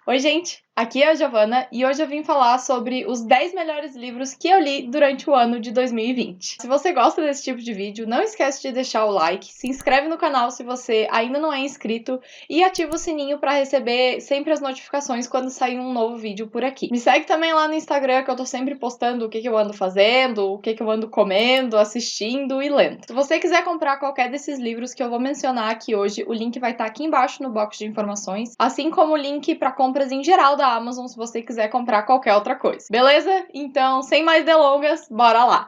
Oi, gente! Aqui é a Giovana e hoje eu vim falar sobre os 10 melhores livros que eu li durante o ano de 2020. Se você gosta desse tipo de vídeo, não esquece de deixar o like, se inscreve no canal se você ainda não é inscrito e ativa o sininho para receber sempre as notificações quando sair um novo vídeo por aqui. Me segue também lá no Instagram que eu tô sempre postando o que eu ando fazendo, o que eu ando comendo, assistindo e lendo. Se você quiser comprar qualquer desses livros que eu vou mencionar aqui hoje, o link vai estar aqui embaixo no box de informações, assim como o link para compras em geral da Amazon se você quiser comprar qualquer outra coisa. Beleza? Então, sem mais delongas, bora lá!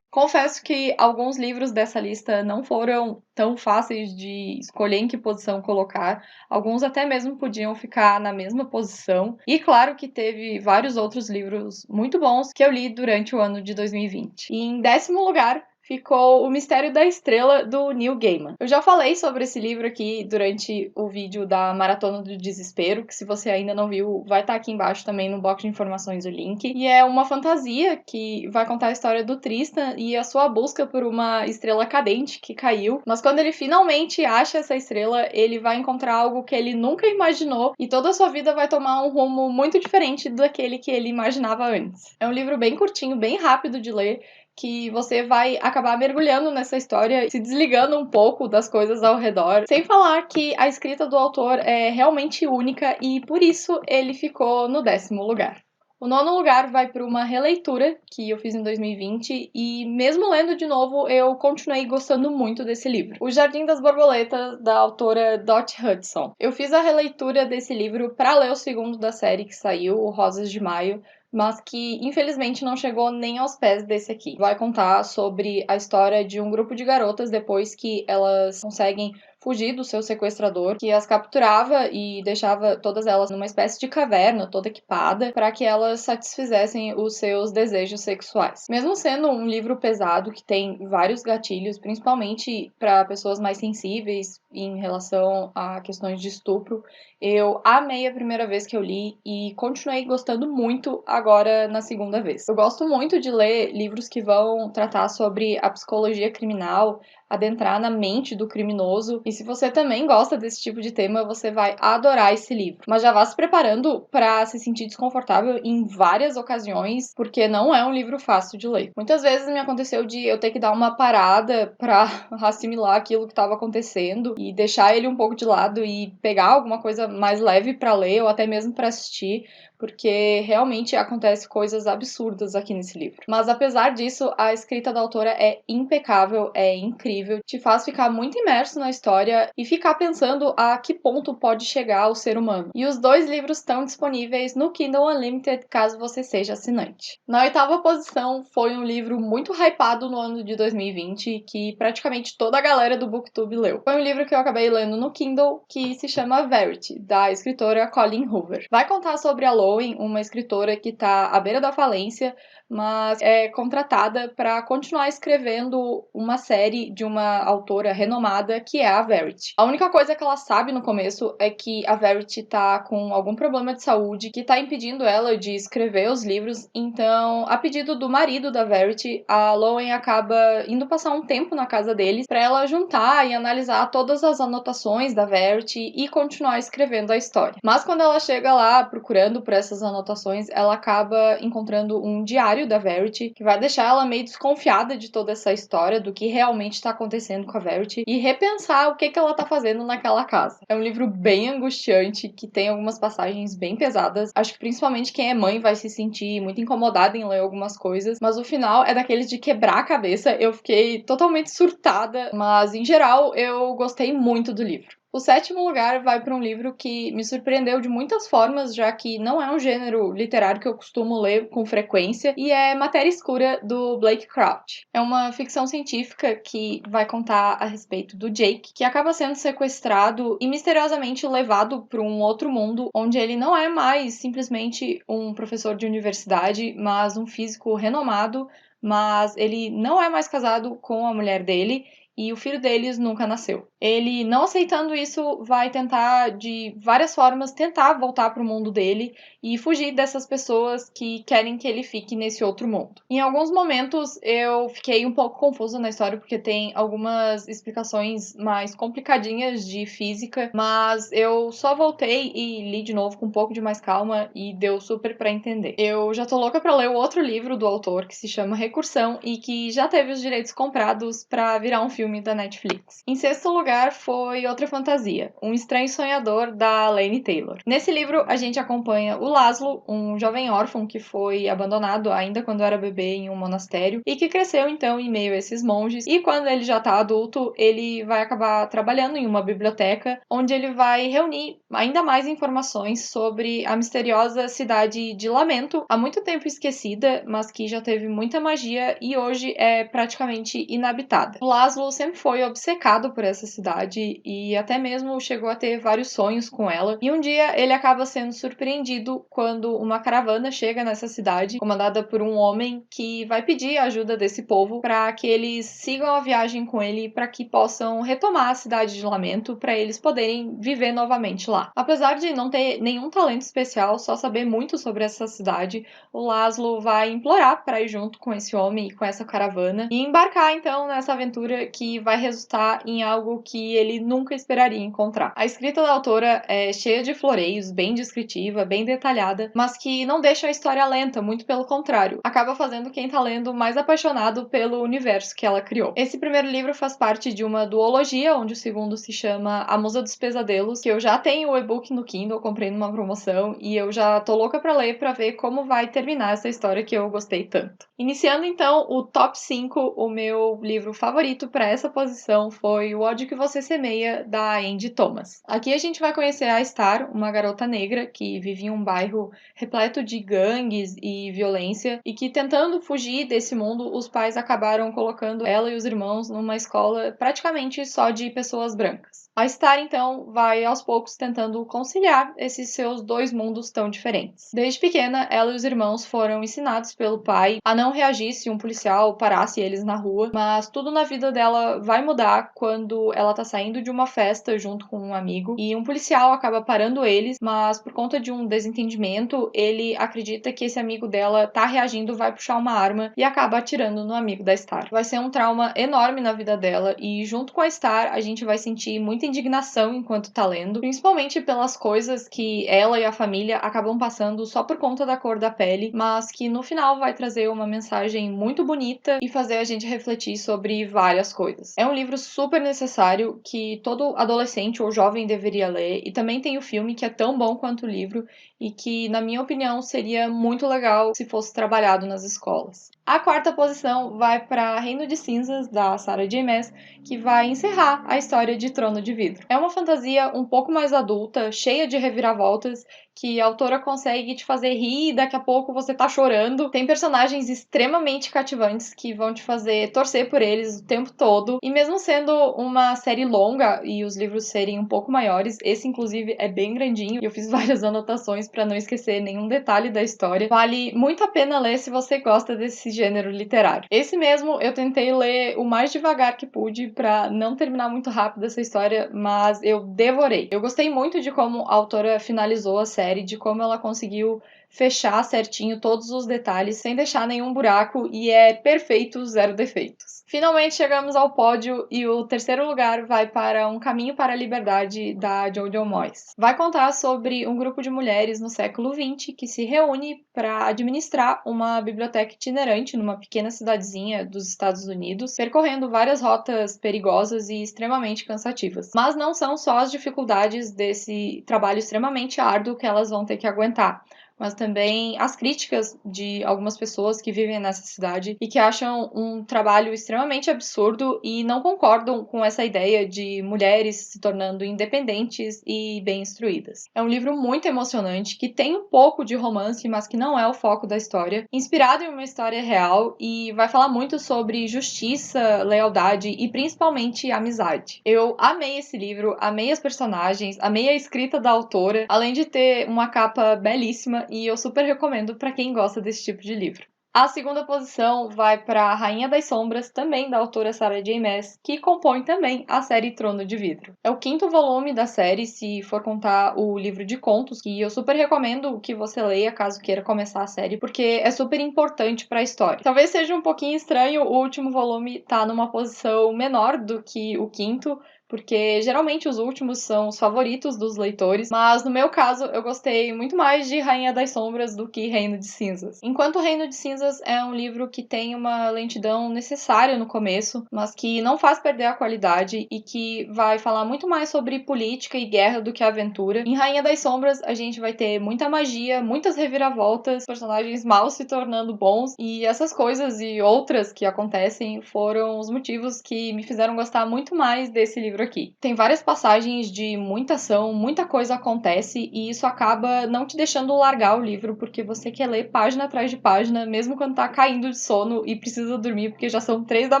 Confesso que alguns livros dessa lista não foram tão fáceis de escolher em que posição colocar. Alguns até mesmo podiam ficar na mesma posição. E claro que teve vários outros livros muito bons que eu li durante o ano de 2020. E em 10º lugar ficou O Mistério da Estrela, do Neil Gaiman. Eu já falei sobre esse livro aqui durante o vídeo da Maratona do Desespero, que se você ainda não viu, vai estar aqui embaixo também no box de informações o link. E é uma fantasia que vai contar a história do Tristan e a sua busca por uma estrela cadente que caiu. Mas quando ele finalmente acha essa estrela, ele vai encontrar algo que ele nunca imaginou e toda a sua vida vai tomar um rumo muito diferente daquele que ele imaginava antes. É um livro bem curtinho, bem rápido de ler, que você vai acabar mergulhando nessa história, se desligando um pouco das coisas ao redor. Sem falar que a escrita do autor é realmente única e por isso ele ficou no 10º lugar. O 9º lugar vai para uma releitura que eu fiz em 2020 e mesmo lendo de novo, eu continuei gostando muito desse livro. O Jardim das Borboletas, da autora Dot Hudson. Eu fiz a releitura desse livro para ler o segundo da série que saiu, o Rosas de Maio, mas que infelizmente não chegou nem aos pés desse aqui. Vai contar sobre a história de um grupo de garotas depois que elas conseguem fugir do seu sequestrador, que as capturava e deixava todas elas numa espécie de caverna, toda equipada, para que elas satisfizessem os seus desejos sexuais. Mesmo sendo um livro pesado que tem vários gatilhos, principalmente para pessoas mais sensíveis em relação a questões de estupro, eu amei a primeira vez que eu li e continuei gostando muito agora na segunda vez. Eu gosto muito de ler livros que vão tratar sobre a psicologia criminal, adentrar na mente do criminoso. E se você também gosta desse tipo de tema, você vai adorar esse livro. Mas já vá se preparando para se sentir desconfortável em várias ocasiões, porque não é um livro fácil de ler. Muitas vezes me aconteceu de eu ter que dar uma parada para assimilar aquilo que estava acontecendo e deixar ele um pouco de lado e pegar alguma coisa mais leve para ler ou até mesmo para assistir, porque realmente acontecem coisas absurdas aqui nesse livro. Mas apesar disso, a escrita da autora é impecável, é incrível, te faz ficar muito imerso na história e ficar pensando a que ponto pode chegar o ser humano. E os 2 livros estão disponíveis no Kindle Unlimited, caso você seja assinante. Na 8ª posição foi um livro muito hypado no ano de 2020, que praticamente toda a galera do BookTube leu. Foi um livro que eu acabei lendo no Kindle, que se chama Verity, da escritora Colleen Hoover. Vai contar sobre a Lowen, uma escritora que está à beira da falência, mas é contratada para continuar escrevendo uma série de uma autora renomada que é a Verity. A única coisa que ela sabe no começo é que a Verity tá com algum problema de saúde que tá impedindo ela de escrever os livros, então, a pedido do marido da Verity, a Lowen acaba indo passar um tempo na casa deles para ela juntar e analisar todas as anotações da Verity e continuar escrevendo a história. Mas quando ela chega lá procurando por essas anotações, ela acaba encontrando um diário da Verity, que vai deixar ela meio desconfiada de toda essa história, do que realmente está acontecendo com a Verity, e repensar o que ela tá fazendo naquela casa. É um livro bem angustiante, que tem algumas passagens bem pesadas. Acho que principalmente quem é mãe vai se sentir muito incomodada em ler algumas coisas, mas o final é daqueles de quebrar a cabeça. Eu fiquei totalmente surtada, mas em geral eu gostei muito do livro. O 7º lugar vai para um livro que me surpreendeu de muitas formas, já que não é um gênero literário que eu costumo ler com frequência, e é Matéria Escura, do Blake Crouch. É uma ficção científica que vai contar a respeito do Jake, que acaba sendo sequestrado e misteriosamente levado para um outro mundo, onde ele não é mais simplesmente um professor de universidade, mas um físico renomado, mas ele não é mais casado com a mulher dele, e o filho deles nunca nasceu. Ele, não aceitando isso, vai tentar de várias formas tentar voltar para o mundo dele e fugir dessas pessoas que querem que ele fique nesse outro mundo. Em alguns momentos eu fiquei um pouco confusa na história porque tem algumas explicações mais complicadinhas de física, mas eu só voltei e li de novo com um pouco de mais calma e deu super pra entender. Eu já tô louca pra ler o outro livro do autor, que se chama Recursão e que já teve os direitos comprados pra virar um filme da Netflix. Em sexto lugar foi Outra Fantasia, Um Estranho Sonhador, da Laini Taylor. Nesse livro a gente acompanha o Laszlo, um jovem órfão que foi abandonado ainda quando era bebê em um monastério e que cresceu então em meio a esses monges, e quando ele já tá adulto, ele vai acabar trabalhando em uma biblioteca onde ele vai reunir ainda mais informações sobre a misteriosa cidade de Lamento, há muito tempo esquecida, mas que já teve muita magia e hoje é praticamente inabitada. O Laszlo sempre foi obcecado por essa cidade e até mesmo chegou a ter vários sonhos com ela, e um dia ele acaba sendo surpreendido quando uma caravana chega nessa cidade, comandada por um homem que vai pedir a ajuda desse povo para que eles sigam a viagem com ele para que possam retomar a cidade de Lamento para eles poderem viver novamente lá. Apesar de não ter nenhum talento especial, só saber muito sobre essa cidade, o Laszlo vai implorar para ir junto com esse homem e com essa caravana e embarcar então nessa aventura que vai resultar em algo que ele nunca esperaria encontrar. A escrita da autora é cheia de floreios, bem descritiva, bem detalhada, mas que não deixa a história lenta, muito pelo contrário, acaba fazendo quem tá lendo mais apaixonado pelo universo que ela criou. Esse primeiro livro faz parte de uma duologia, onde o segundo se chama A Musa dos Pesadelos, que eu já tenho o e-book no Kindle, comprei numa promoção, e eu já tô louca pra ler pra ver como vai terminar essa história que eu gostei tanto. Iniciando então o top 5, o meu livro favorito para essa posição foi O Ódio que Você Semeia, da Angie Thomas. Aqui a gente vai conhecer a Star, uma garota negra que vive em um bairro repleto de gangues e violência, e que, tentando fugir desse mundo, os pais acabaram colocando ela e os irmãos numa escola praticamente só de pessoas brancas. A Star, então, vai aos poucos tentando conciliar esses seus dois mundos tão diferentes. Desde pequena, ela e os irmãos foram ensinados pelo pai a não reagir se um policial parasse eles na rua, mas tudo na vida dela vai mudar quando ela tá saindo de uma festa junto com um amigo e um policial acaba parando eles, mas por conta de um desentendimento, ele acredita que esse amigo dela tá reagindo, vai puxar uma arma e acaba atirando no amigo da Star. Vai ser um trauma enorme na vida dela e junto com a Star a gente vai sentir muita indignação enquanto tá lendo, principalmente pelas coisas que ela e a família acabam passando só por conta da cor da pele, mas que no final vai trazer uma mensagem muito bonita e fazer a gente refletir sobre várias coisas. É um livro super necessário que todo adolescente ou jovem deveria ler, e também tem o filme que é tão bom quanto o livro e que, na minha opinião, seria muito legal se fosse trabalhado nas escolas. A quarta posição vai para Reino de Cinzas, da Sarah J. Maas, que vai encerrar a história de Trono de Vidro. É uma fantasia um pouco mais adulta, cheia de reviravoltas, que a autora consegue te fazer rir e daqui a pouco você tá chorando. Tem personagens extremamente cativantes que vão te fazer torcer por eles o tempo todo. E mesmo sendo uma série longa e os livros serem um pouco maiores, esse inclusive é bem grandinho e eu fiz várias anotações para não esquecer nenhum detalhe da história. Vale muito a pena ler se você gosta desse gênero literário. Esse mesmo eu tentei ler o mais devagar que pude para não terminar muito rápido essa história, mas eu devorei. Eu gostei muito de como a autora finalizou a série, de como ela conseguiu fechar certinho todos os detalhes sem deixar nenhum buraco e é perfeito, zero defeitos. Finalmente chegamos ao pódio e o terceiro lugar vai para Um Caminho para a Liberdade, da Jojo Moyes. Vai contar sobre um grupo de mulheres no século XX que se reúne para administrar uma biblioteca itinerante numa pequena cidadezinha dos Estados Unidos, percorrendo várias rotas perigosas e extremamente cansativas. Mas não são só as dificuldades desse trabalho extremamente árduo que elas vão ter que aguentar, mas também as críticas de algumas pessoas que vivem nessa cidade e que acham um trabalho extremamente absurdo e não concordam com essa ideia de mulheres se tornando independentes e bem instruídas. É um livro muito emocionante, que tem um pouco de romance, mas que não é o foco da história, inspirado em uma história real e vai falar muito sobre justiça, lealdade e principalmente amizade. Eu amei esse livro, amei as personagens, amei a escrita da autora, além de ter uma capa belíssima, e eu super recomendo para quem gosta desse tipo de livro. A segunda posição vai para Rainha das Sombras, também da autora Sarah J. Maas, que compõe também a série Trono de Vidro. É o quinto volume da série, se for contar o livro de contos, que eu super recomendo que você leia caso queira começar a série, porque é super importante para a história. Talvez seja um pouquinho estranho o último volume estar numa posição menor do que o quinto, porque geralmente os últimos são os favoritos dos leitores, mas no meu caso eu gostei muito mais de Rainha das Sombras do que Reino de Cinzas. Enquanto Reino de Cinzas é um livro que tem uma lentidão necessária no começo, mas que não faz perder a qualidade e que vai falar muito mais sobre política e guerra do que aventura. Em Rainha das Sombras a gente vai ter muita magia, muitas reviravoltas, personagens maus se tornando bons, e essas coisas e outras que acontecem foram os motivos que me fizeram gostar muito mais desse livro aqui. Tem várias passagens de muita ação, muita coisa acontece e isso acaba não te deixando largar o livro porque você quer ler página atrás de página, mesmo quando tá caindo de sono e precisa dormir porque já são 3 da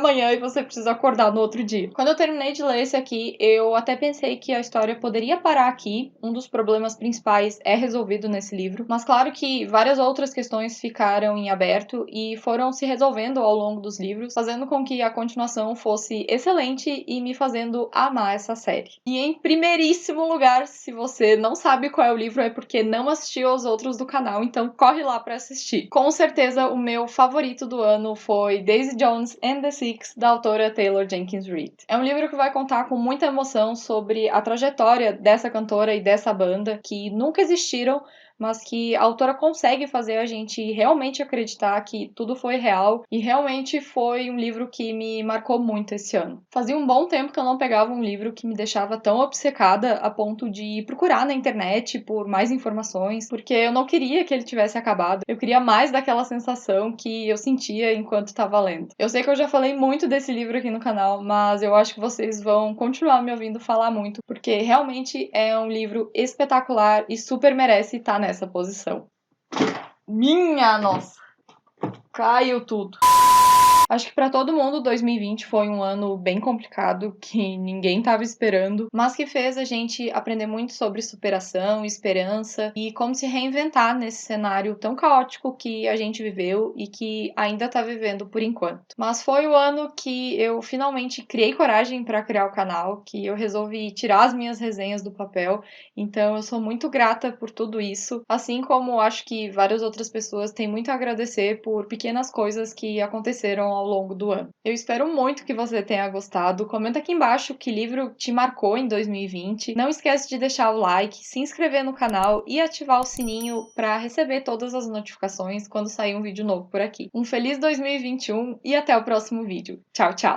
manhã e você precisa acordar no outro dia. Quando eu terminei de ler esse aqui, eu até pensei que a história poderia parar aqui. Um dos problemas principais é resolvido nesse livro, mas claro que várias outras questões ficaram em aberto e foram se resolvendo ao longo dos livros, fazendo com que a continuação fosse excelente e me fazendo amar essa série. E em primeiríssimo lugar, se você não sabe qual é o livro, é porque não assistiu aos outros do canal, então corre lá para assistir. Com certeza, o meu favorito do ano foi Daisy Jones and the Six, da autora Taylor Jenkins Reid. É um livro que vai contar com muita emoção sobre a trajetória dessa cantora e dessa banda, que nunca existiram, mas que a autora consegue fazer a gente realmente acreditar que tudo foi real e realmente foi um livro que me marcou muito esse ano. Fazia um bom tempo que eu não pegava um livro que me deixava tão obcecada a ponto de procurar na internet por mais informações, porque eu não queria que ele tivesse acabado. Eu queria mais daquela sensação que eu sentia enquanto estava lendo. Eu sei que eu já falei muito desse livro aqui no canal, mas eu acho que vocês vão continuar me ouvindo falar muito, porque realmente é um livro espetacular e super merece estar nessa posição. Minha nossa! Caiu tudo. Acho que para todo mundo 2020 foi um ano bem complicado, que ninguém estava esperando, mas que fez a gente aprender muito sobre superação, esperança e como se reinventar nesse cenário tão caótico que a gente viveu e que ainda está vivendo por enquanto. Mas foi o ano que eu finalmente criei coragem para criar o canal, que eu resolvi tirar as minhas resenhas do papel, então eu sou muito grata por tudo isso, assim como acho que várias outras pessoas têm muito a agradecer por pequenas coisas que aconteceram ao longo do ano. Eu espero muito que você tenha gostado. Comenta aqui embaixo que livro te marcou em 2020. Não esquece de deixar o like, se inscrever no canal e ativar o sininho para receber todas as notificações quando sair um vídeo novo por aqui. Um feliz 2021 e até o próximo vídeo. Tchau, tchau!